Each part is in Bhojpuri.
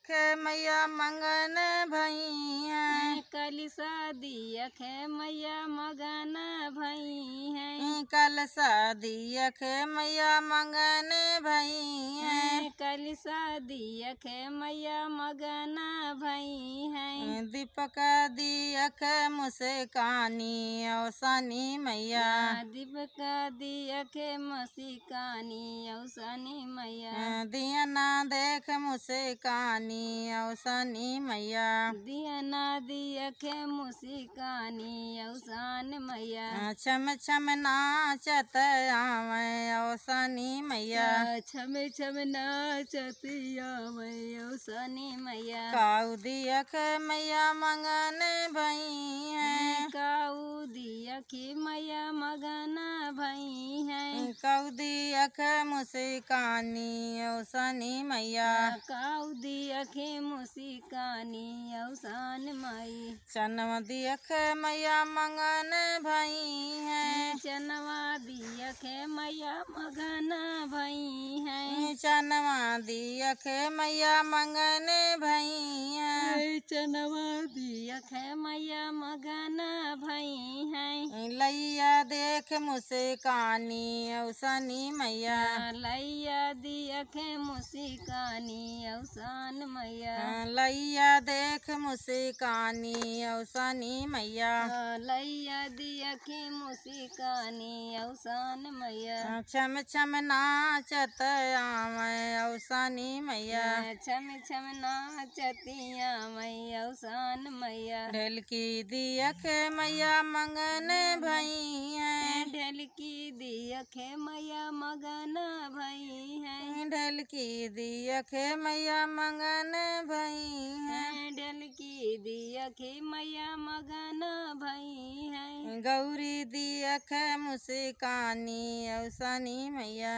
अखे मैया मंगन भई हैं। कल शादी अखे मैया मगन भई हैं। कल शादी अखे मैया मंगन भई हैं। कल शादी अखे मैया मगन भई हैं। दीपक दी अख मुस्कानी औसनी मैया। दीपक दी अखे मुस्कानी औसनी मैया। दिया ना देख मुस्कानी औसनी मैया। दिया ना दी अखे मुस्कानी औसन मैया। छम छम नाचत आवे औसनी मैया। छम छम नाचतिया मैं औसनी मैया। काऊ दियख मैया मंगन भई हैं। काऊ दियखी मैया मगन भई हैं। काऊ दियख मुस्कानी औसनी मैया। काऊ दियखे मुस्कानी औसन माई। चनवा दियख मैया मंगन भई हैं। चनवा दियखे मैया मगन भई हैं। चनवा दियख मैया मंगन भई हैं। चनवा दियखे मैया मगन भई हैं। लैया देख मुस्कानी औसनी मैया। लैया दियखे मुस्कानी औसन मैया। लैया देख मुस्कानी औसनी मैया। लैया दियखे मुस्कानी औसन मैया। छम छम नाचत आवे औसनी मैया। छम छम नाचतिया मैं औसन मैया। ढेलकी दियख मैया मंगन भई हैं। ढेलकी दियखे मैया मगन भई हैं। ढेलकी दियख मैया मंगन भई हैं। ढेलकी दियखे मैया मगन भई हैं। गौरी दियख मुस्कानी औसनी मैया।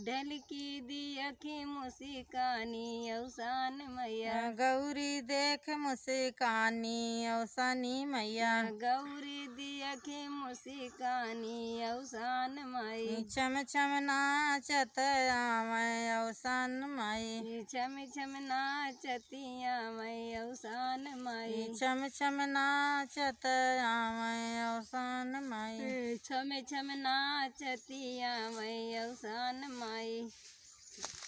ढेलकी दियखे मुस्कानी औसन मैया। गौरी देख मुस्कानी औसनी मैया। गौरी दियखे मुस्कानी औसन माई। छम छम नाचत आवे औसन माई। छम छम नाचतिया मैं औसन माई। छम छम नाचत आवे औसन माई। छम छम नाचतिया मैं औसन माई।